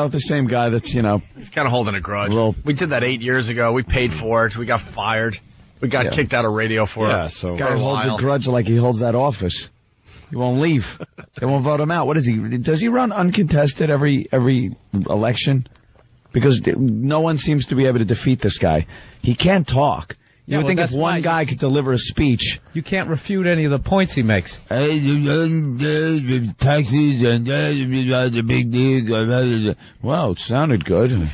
The same guy that's, He's kind of holding a grudge. We did that 8 years ago. We paid for it. We got fired. We got kicked out of radio for it. So guy holds a grudge like he holds that office. He won't leave. They won't vote him out. What is he? Does he run uncontested every election? Because no one seems to be able to defeat this guy. He can't talk. You would think if one guy could deliver a speech. You can't refute any of the points he makes. Taxis and the big deal. Well, it sounded good.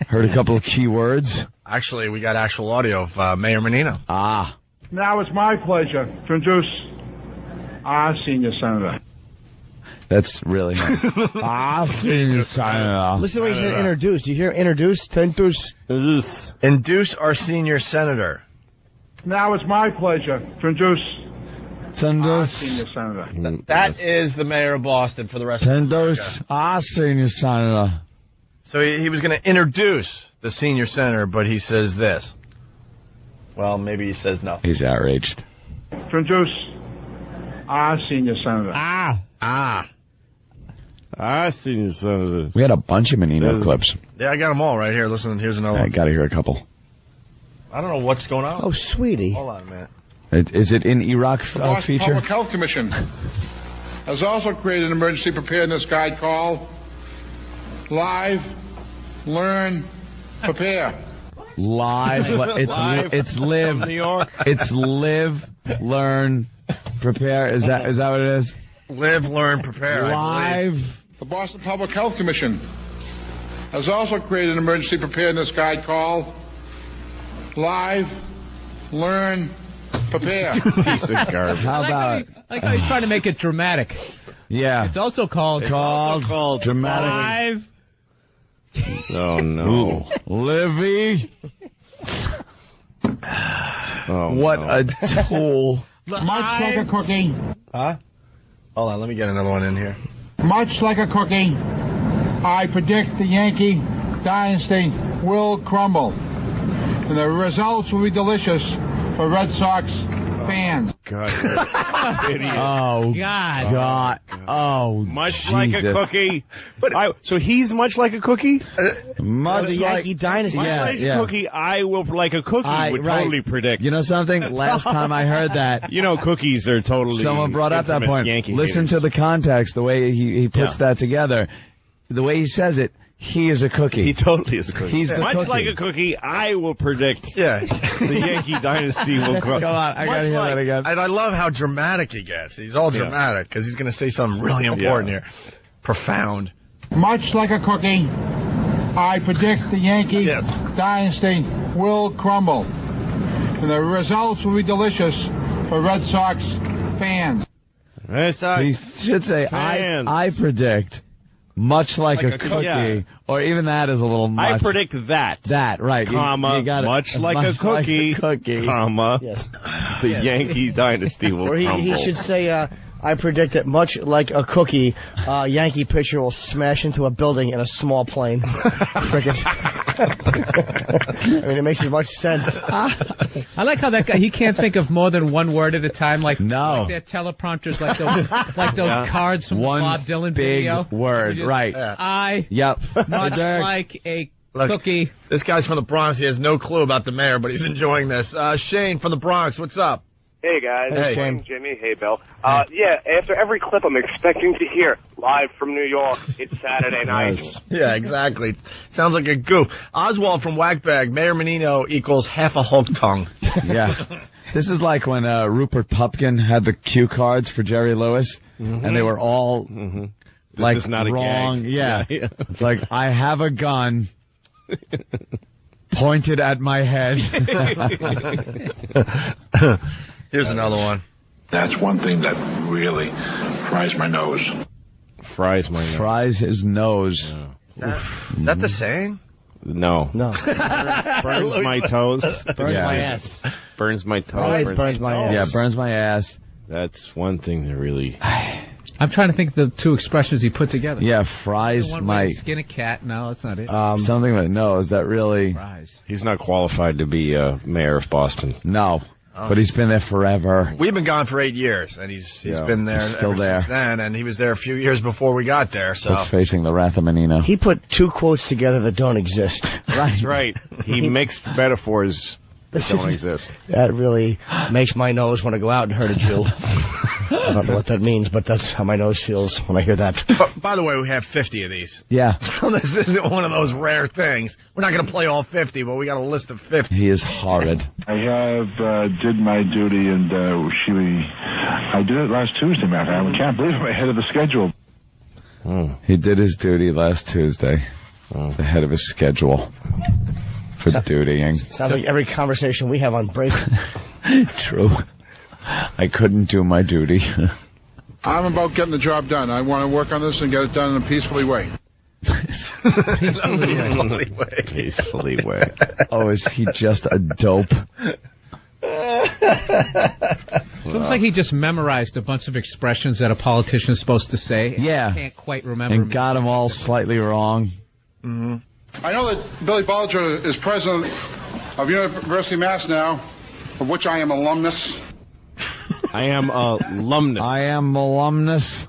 Heard a couple of key words. Actually, we got actual audio of Mayor Menino. Now it's my pleasure to introduce our senior senator. That's really nice. Senior senator. Listen to what he said, introduce. Do you hear introduce? Induce our senior senator. Now it's my pleasure to introduce our senior senator. That is the mayor of Boston for the rest of America. Our senior senator. So he was going to introduce the senior senator, but he says this. Well, maybe he says no. He's outraged. To introduce our senior senator. Our senior senator. We had a bunch of Menino clips. Yeah, I got them all right here. Listen, here's another one. I got to hear a couple. I don't know what's going on. Oh, sweetie. Hold on a minute. Is it in Iraq The Boston feature? Public Health Commission has also created an emergency preparedness guide called Live, Learn, Prepare. Live. It's live. New York. It's live, learn, prepare. Is that what it is? Live, learn, prepare. Live. The Boston Public Health Commission has also created an emergency preparedness guide called Live, Learn, Prepare. Piece of garbage. How about? I like how he's trying to make it dramatic. Yeah. It's also called dramatic. Live. Oh, no. Livy. What a tool. Much like a cookie. Huh? Hold on, let me get another one in here. Much like a cookie, I predict the Yankee dynasty will crumble. And the results will be delicious for Red Sox fans. God. Oh, God. Oh, Much Jesus. like a cookie. So he's much like a cookie? Much The Yankee dynasty. Much like a cookie, I will like a cookie would totally predict. You know something? Last time I heard that. Cookies are totally. Someone brought up that point. Yankee Listen to the context, the way he puts that together. The way he says it, he is a cookie. He totally is a cookie. He's the much cookie. like a cookie, I will predict. Yeah. The Yankee dynasty will grow. Come on, I gotta hear that again. And I love how dramatic he gets. He's all dramatic because he's going to say something really important here. Profound. Much like a cookie, I predict the Yankee dynasty will crumble. And the results will be delicious for Red Sox fans. Red Sox He should say, fans. I predict, much like a cookie, or even that is a little much. I predict that. That, right. Comma, you got it. much like a cookie, comma, Yes. the Yankee dynasty will Or crumble. he should say, I predict that much like a cookie, Yankee pitcher will smash into a building in a small plane. Cricket. I mean, it makes as much sense. I like how that guy, he can't think of more than one word at a time. Like their teleprompters, like those cards from One Bob Dylan big video. word, right. Much like a cookie. This guy's from the Bronx. He has no clue about the mayor, but he's enjoying this. Shane from the Bronx, what's up? Hey, guys. Hey. Shane. Jimmy. Hey, Bill. After every clip, I'm expecting to hear live from New York. It's Saturday night. Yeah, exactly. Sounds like a goof. Oswald from Whackbag, Mayor Menino equals half a Hulk tongue. Yeah. This is like when Rupert Pupkin had the cue cards for Jerry Lewis, and they were all like This is not wrong. a gag. Yeah. It's like, I have a gun pointed at my head. Here's another one. That's one thing that really fries my nose. Fries my nose. Fries his nose. Is that the saying? No. No. Burns my toes. Burns my ass. Burns my toes. Always burns my ass. Yeah, burns my ass. That's one thing that really. I'm trying to think of the two expressions he put together. Yeah, fries One my... way to skin a cat. No, that's not it. something with no, is that really... Fries. He's not qualified to be mayor of Boston. No. But he's been there forever. We've been gone for 8 years, and he's been there still there since then, and he was there a few years before we got there. So facing the wrath of Menino. He put two quotes together that don't exist. That's right. He mixed metaphors that don't exist. That really makes my nose want to go out and hurt a Jew. I don't know what that means, but that's how my nose feels when I hear that. But, by the way, we have 50 of these. Yeah. So this isn't one of those rare things. We're not going to play all 50, but we got a list of 50. He is horrid. I have did my duty, and I did it last Tuesday, matter of fact. I can't believe I'm ahead of the schedule. He did his duty last Tuesday. Ahead of his schedule for dutying. Sounds like every conversation we have on break. True. I couldn't do my duty. I'm about getting the job done. I want to work on this and get it done in a peacefully way. Peacefully way. Oh, is he just a dope? Looks like he just memorized a bunch of expressions that a politician is supposed to say. Yeah. I can't quite remember. And got them all slightly wrong. I know that Billy Bolger is president of University of Mass now, of which I am alumnus. I am alumnus. I am alumnus.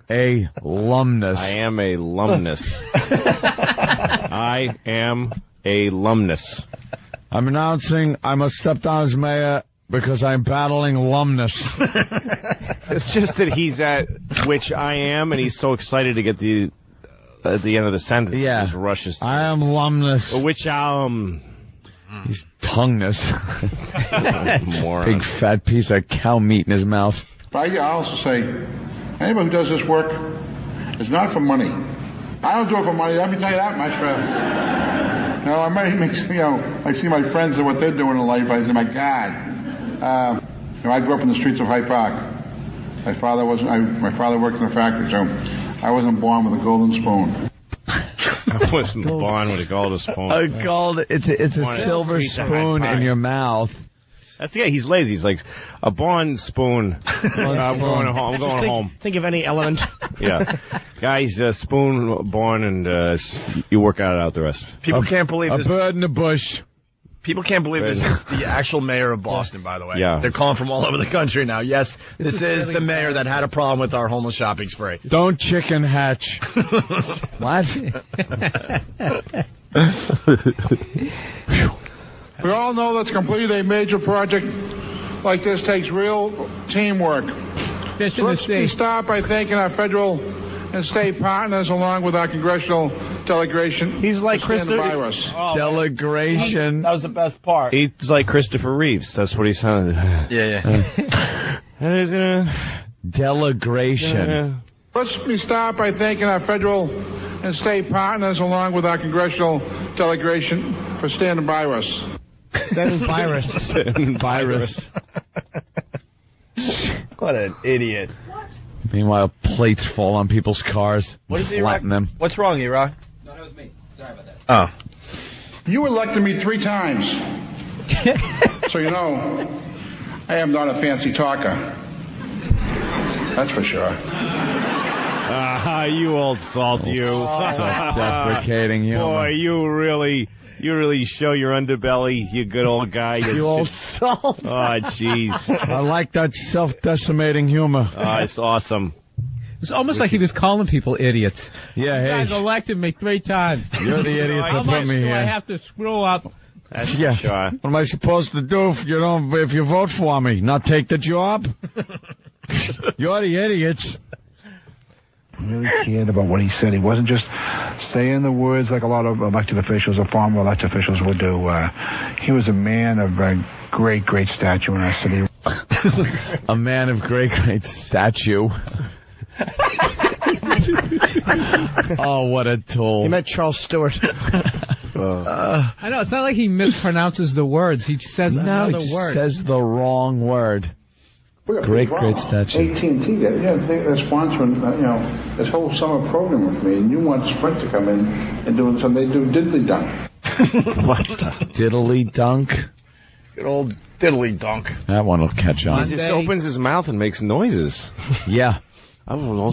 Alumnus. I am a alumnus. I am a alumnus. I'm announcing I must step down as mayor because I'm battling alumnus. It's just that he's at which I am, and he's so excited to get at the end of the sentence. Yeah. He just rushes. I am alumnus. Which He's tongueness. Moron. Big fat piece of cow meat in his mouth. But I also say, anybody who does this work is not for money. I don't do it for money. Let me tell you that much. I see my friends and what they're doing in life. I say, my God. I grew up in the streets of Hyde Park. My father worked in a factory, so I wasn't born with a golden spoon. I wasn't born with a golden spoon. It's a silver spoon in your mouth. He's lazy. He's like, a born spoon. I'm going home. Think of any element. Yeah. Guys, spoon born, and you work out the rest. People can't believe this. A bird in the bush. People can't believe this is the actual mayor of Boston, by the way. Yeah. They're calling from all over the country now. Yes, this is the mayor that had a problem with our homeless shopping spree. Don't chicken hatch. What? We all know that to complete a major project like this takes real teamwork. Fish in the Let's sea. start by thanking our federal and state partners along with our congressional delegation. He's like Christopher. Virus. Delegation. That was the best part. He's like Christopher Reeves. That's what he sounded. Yeah. Delegation. Let's start by thanking our federal and state partners along with our congressional delegation for standing by us. Standing virus. Virus. What an idiot. Meanwhile, plates fall on people's cars. What is he, flatten them. What's wrong, E-Rock? No, that was me. Sorry about that. Oh. You elected me 3 times. So you know, I am not a fancy talker. That's for sure. You old salt, you. Self-deprecating humor. Boy, you really show your underbelly, you good old guy. You old salt. Oh, jeez. I like that self-decimating humor. Oh, it's awesome. It's almost like he was calling people idiots. Yeah, You hey. guys elected me 3 times. You're the idiots How that much put me do here. I have to screw up? That's Yeah. for sure. What am I supposed to do if you vote for me? Not take the job? You're the idiots. He really cared about what he said. He wasn't just saying the words like a lot of elected officials or former elected officials would do. He was a man of great, great stature in our city. A man of great stature. Oh, what a tool. He met Charles Stewart. I know, it's not like he mispronounces the words. He says another he just word. says the wrong word. Great stature. AT&T, they're sponsoring, this whole summer program with me, and you want Sprint to come in and do something. They do diddly dunk. What the? Diddly dunk? Good old diddly dunk. That one will catch on. He just opens his mouth and makes noises. Yeah. I don't know.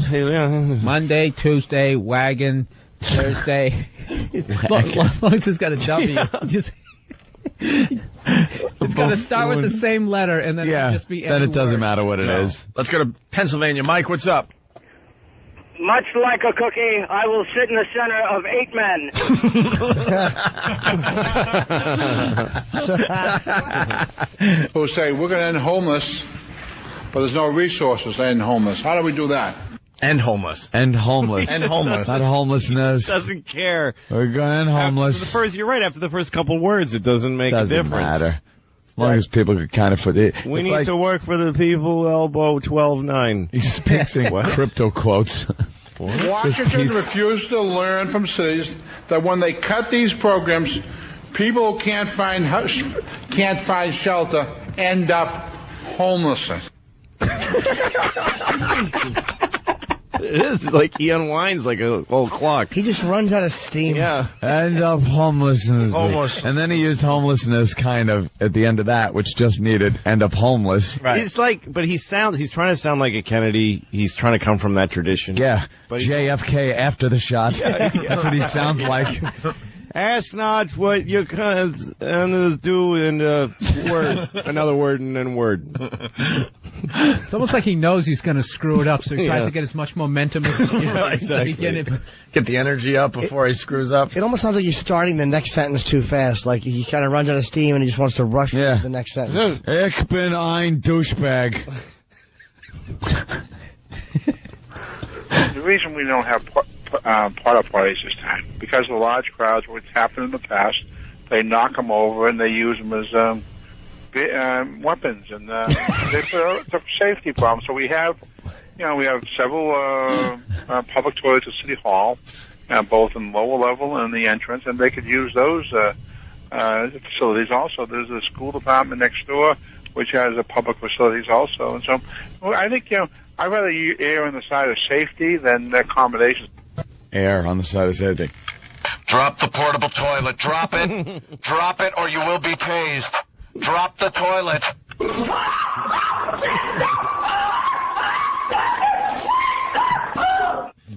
Monday, Tuesday, wagon, Thursday. As long as it's got a W. Just It's going to start with the same letter, and then it'll just be then it doesn't matter what it is. Let's go to Pennsylvania. Mike, what's up? Much like a cookie, I will sit in the center of 8 men. Who say, we're going to end homeless, but there's no resources to end homeless. How do we do that? End homeless. End homeless. End homeless. Not homelessness. Doesn't care. We're going to end homeless. You're right. After the first couple words, it doesn't make a difference. Doesn't matter. As long as people could kind of put it. We need to work for the people, elbow 12-9. He speaks in crypto quotes. Washington refused to learn from cities that when they cut these programs, people who can't find shelter end up homeless. It is like he unwinds like a old clock. He just runs out of steam. Yeah. End of homelessness. Homeless. And then he used homelessness kind of at the end of that, which just needed end up homeless. Right. It's like, but he's trying to sound like a Kennedy. He's trying to come from that tradition. Yeah. But JFK after the shot. That's what he sounds like. Ask not what your cousins do in word, another word, and then word. It's almost like he knows he's going to screw it up, so he tries to get as much momentum as he can. Exactly. Get the energy up before he screws up. It almost sounds like he's starting the next sentence too fast. Like he kind of runs out of steam and he just wants to rush to the next sentence. Ich bin ein douchebag. The reason we don't have porta parties this time, because of the large crowds, what's happened in the past, they knock them over and they use them as weapons, and it's a safety problem. So we have several public toilets at City Hall, both in the lower level and the entrance, and they could use those facilities also. There's a school department next door which has public facilities also, and so I think I'd rather you err on the side of safety than accommodations. Err on the side of safety. Drop the portable toilet. Drop it. Drop it or you will be tased. Drop the toilet.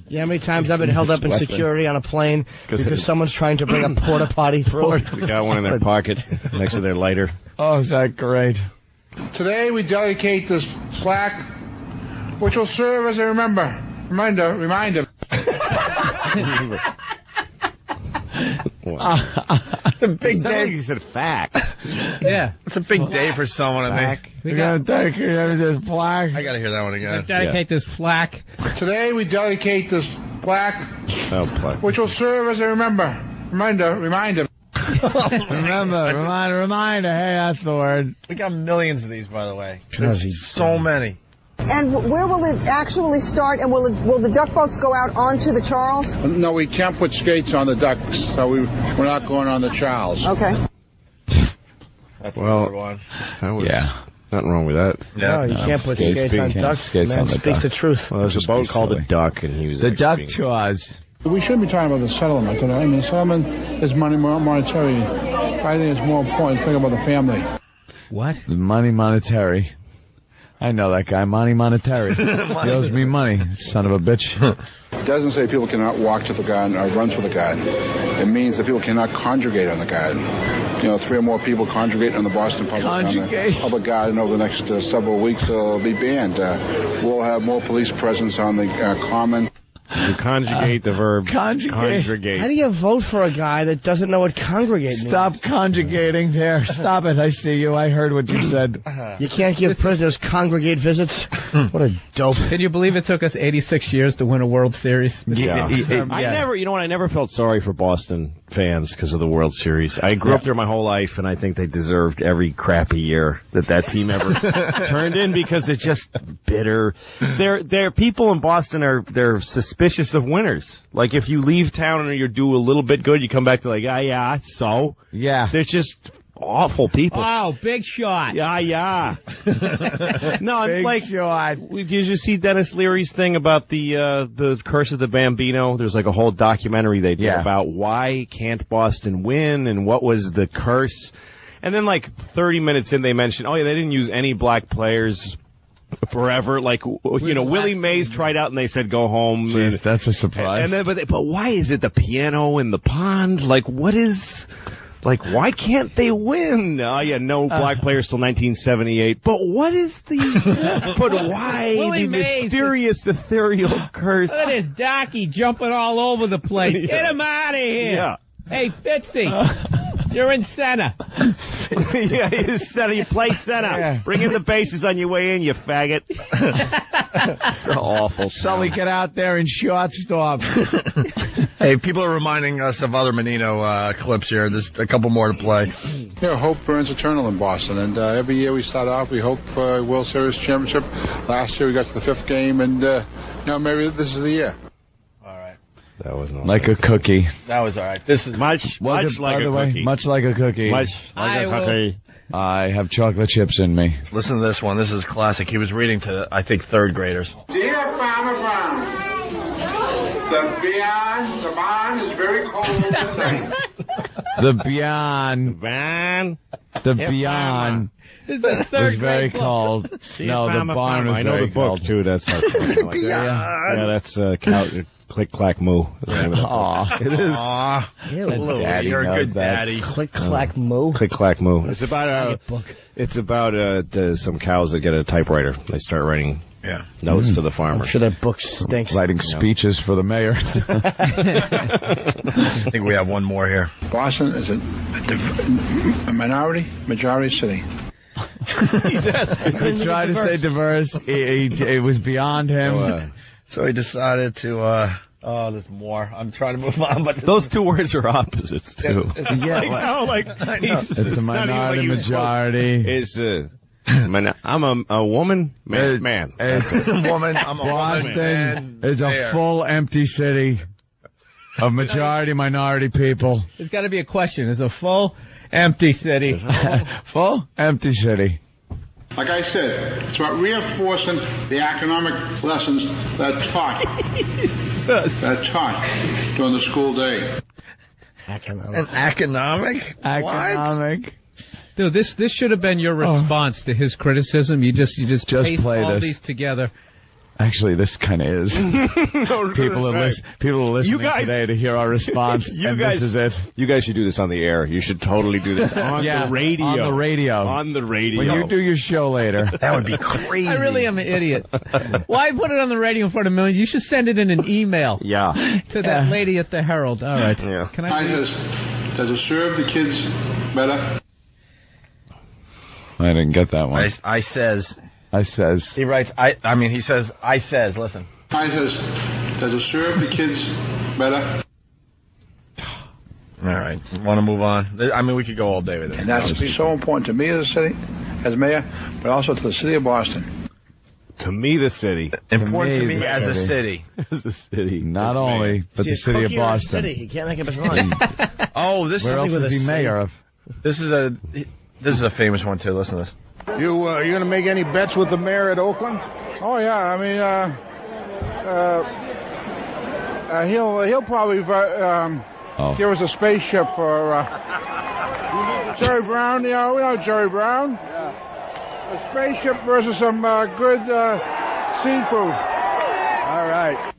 Yeah, how many times I've been held up in security on a plane because someone's trying to bring a porta potty through. They got one in their pocket next to their lighter. Oh, is that great? Today we dedicate this plaque, which will serve as a reminder. It's a big day. He said fact. Yeah. It's a big day for someone, I think. We're going to dedicate this plaque. I got to hear that one again. Dedicate this flack. Today we dedicate this plaque, which will serve as a reminder. Reminder. Hey, that's the word. We got millions of these, by the way. So many. And where will it actually start? And will the duck boats go out onto the Charles? No, we can't put skates on the ducks, so we're not going on the Charles. Okay. That's another one. Nothing wrong with that. Yeah. No, you can't put skates on ducks. Man speaks the truth. Well, there's a boat called the Duck, and he was the Duck Jaws. We shouldn't be talking about the settlement. I mean, settlement is monetary. I think it's more important to think about the family. What? The monetary. I know that guy, monetary. He owes me money, son of a bitch. It doesn't say people cannot walk to the garden or run through the garden. It means that people cannot congregate on the garden. 3 or more people congregate on the Boston public garden over the next several weeks, it'll be banned. We'll have more police presence on the common. You conjugate the verb conjugate. How do you vote for a guy that doesn't know what congregate means? Stop conjugating there. Stop it. I see you. I heard what you said. You can't give prisoners congregate visits? What a dope. Can you believe it took us 86 years to win a World Series? Yeah. I never felt sorry for Boston fans because of the World Series. I grew up there my whole life, and I think they deserved every crappy year that team ever turned in because it's just bitter. Their people in Boston they're suspicious of winners. Like if you leave town and you do a little bit good, you come back to so. Yeah. They're just awful people. Oh, big shot. Yeah. No, big like, shot. Did you see Dennis Leary's thing about the Curse of the Bambino? There's like a whole documentary they did about why can't Boston win and what was the curse. And then like 30 minutes in, they mentioned, they didn't use any black players forever. Like, Willie Mays tried out and they said go home. Jeez, that's a surprise. And then, but why is it the piano in the pond? Like, what is... Like, why can't they win? Oh, yeah, no black players till 1978. But what is but why Willie the Mays. mysterious ethereal curse? Look at this Docky jumping all over the place. Get him out of here. Yeah. Hey, Fitzy, you're in center. Yeah, he's center. You play center. Yeah. Bring in the bases on your way in, you faggot. So awful. Sully, get out there and shortstop. Hey, people are reminding us of other Menino clips here. There's a couple more to play. Yeah, hope burns eternal in Boston, and every year we start off, we hope World Series championship. Last year we got to the 5th game, and maybe this is the year. All right. That was not like a cookie. That was all right. This is much like a cookie. Much like a cookie. Much like a cookie. I have chocolate chips in me. Listen to this one. This is classic. He was reading to, I think, 3rd graders. Dear Farmer Brown, the barn is very cold tonight. The beyond. The beyond. This is 3rd was very grade cold. No, the barn was I know very the book, cold. too. That's how it's like yeah, that's Click, Clack, Moo. Aw, it is. Aw, Daddy you're a knows good that. daddy. Click, clack, moo. Click, Clack, Moo. It's about some cows that get a typewriter. They start writing notes to the farmer. I'm sure that book stinks. Writing speeches for the mayor. I think we have one more here. Boston is a majority city. He tried to say diverse. It was beyond him. So he decided to, there's more. I'm trying to move on, but those two words are opposites, too. It's a minority majority. I'm a woman, man. Woman, I'm a Boston woman. is a full empty city of minority people. There's got to be a question. Is a full empty city? Full empty city. Like I said, it's about reinforcing the economic lessons that taught during the school day. An economic? Economic. Dude, this should have been your response to his criticism. You just paste play all this. these together. Actually, this kind of is. People are listening today to hear our response, this is it. You guys should do this on the air. You should totally do this on the radio. On the radio. On the radio. When you do your show later. That would be crazy. I really am an idiot. Why put it on the radio in front of millions? You should send it in an email. Yeah. To that lady at the Herald. All right. Yeah. Can I? Does it serve the kids better? I didn't get that one. I says. He writes, he says, listen. Does it serve the kids better? All right. Want to move on? I mean, we could go all day with it. And that's so important to me as a city, as mayor, but also to the city of Boston. To me, the city. Important to me as a city. As a city. Not only, but the city of Boston. He can't make up his mind. Where else is he mayor of? This is a famous one, too. Listen to this. You going to make any bets with the mayor at Oakland? Oh yeah, I mean, he'll probably give us a spaceship for Jerry Brown. You know Jerry Brown. Yeah. A spaceship versus some good seafood. All right.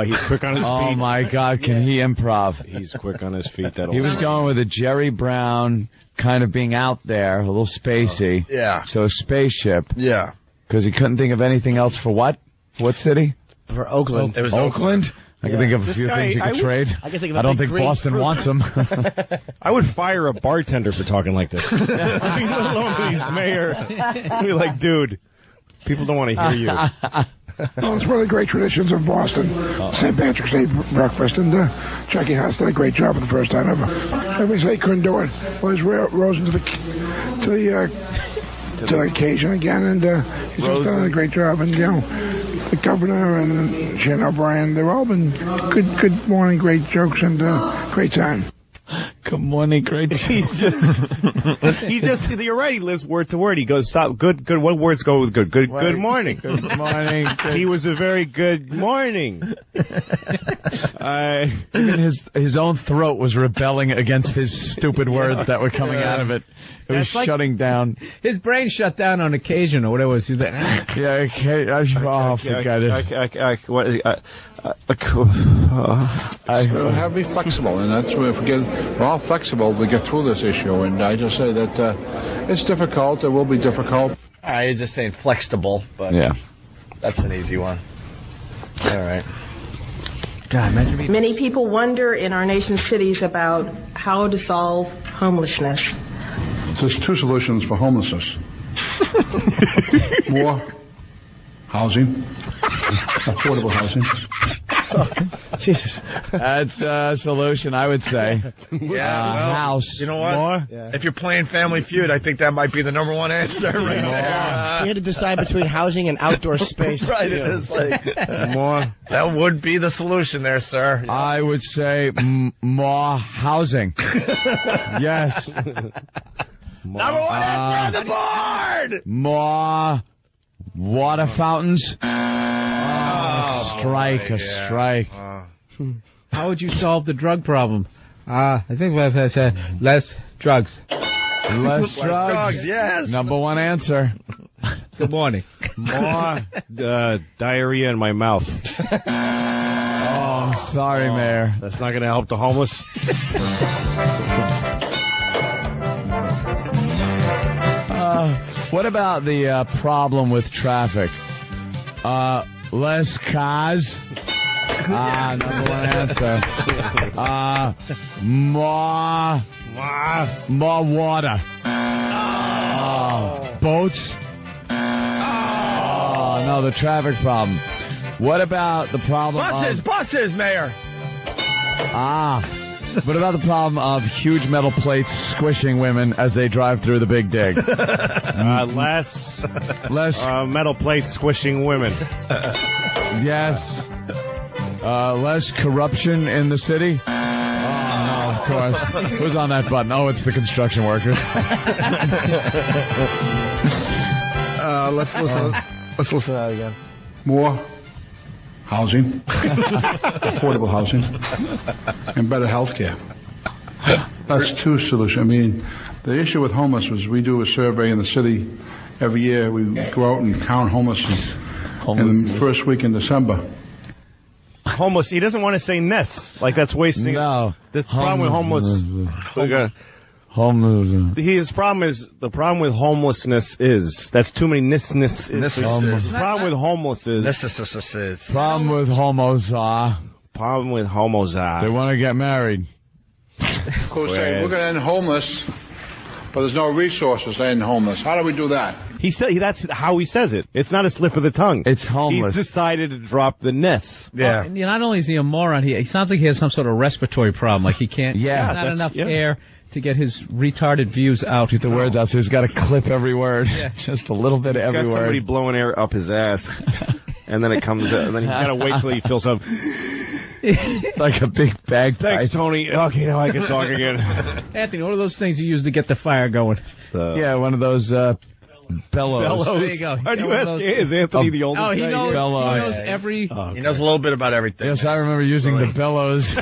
He's quick on his feet. Oh my God, can he improv? He's quick on his feet. He was going with a Jerry Brown kind of being out there, a little spacey. Yeah. So a spaceship. Yeah. Because he couldn't think of anything else for what? What city? For Oakland. It was Oakland? I can think of a few things you could trade. I can think of I don't think Boston wants them. I would fire a bartender for talking like this. I mean, let alone he's mayor. I'd be like, dude, people don't want to hear you. Well, it's one of the great traditions of Boston. St. Patrick's Day breakfast, and Jackie Haas did a great job for the first time ever. Everybody said he couldn't do it. Well, he's rose into the occasion again, and he's just done a great job. And the governor and Jen O'Brien, they've all been good morning, great jokes, and great time. Good morning, great. You're right. He lives word to word. He goes, stop. Good. What words go with good? Good morning. Good morning. He was a very good morning. Even his own throat was rebelling against his stupid words that were coming out of it. It was shutting down. His brain shut down on occasion or whatever. Forget it. have to be flexible, and that's where we're all flexible to get through this issue. And I just say that it's difficult. It will be difficult. All right, you're just saying flexible, but that's an easy one. All right. God, imagine me. Many people wonder in our nation's cities about how to solve homelessness. There's two solutions for homelessness. More housing, affordable housing. Jesus. That's a solution, I would say. House. You know what? More? Yeah. If you're playing Family Feud, I think that might be the number one answer right there. You had to decide between housing and outdoor space. Right, it is like More. that would be the solution there, sir. I would say more housing. Yes. Number one answer on the board. More water fountains. Strike. How would you solve the drug problem? I think I said less drugs. Less drugs. Yes. Number one answer. Good morning. More diarrhea in my mouth. Oh, sorry, Mayor. That's not going to help the homeless. What about the problem with traffic? Less cars. Number one answer. More water. Boats. No, the traffic problem. What about the problem Buses, Mayor. What about the problem of huge metal plates squishing women as they drive through the big dig? Less metal plates squishing women. Yes. Less corruption in the city? No, of course. Who's on that button? Oh, it's the construction workers. Let's listen to that again. More housing, affordable housing, and better health care. That's two solutions. I mean, the issue with homeless was we do a survey in the city every year. We go out and count homeless in the first week in December. Homeless. He doesn't want to say ness. Like that's wasting. No. The problem with homeless. His problem is the problem with homelessness is that's too many ness. The problem with homeless is Problem with homos problem with homos they want to get married. Who say we're going to end homeless, but there's no resources to end homeless. How do we do that? That's how he says it. It's not a slip of the tongue. It's homeless. He's decided to drop the ness. Yeah. Well, not only is he a moron, he sounds like he has some sort of respiratory problem. Like he can't. Not enough air to get his retarded views out. Get the words out, so he's got to clip every word. Yeah. Just a little bit of every word. Somebody blowing air up his ass, and then it comes out, and then he's got to wait till he feels some. It's like a big bag. Thanks, Tony. Okay, now I can talk again. Anthony, what are those things you use to get the fire going? One of those bellows. There you go. Is Anthony the oldest? Oh, he knows. Bellows. He knows every. He knows a little bit about everything. Yes, I remember using the bellows.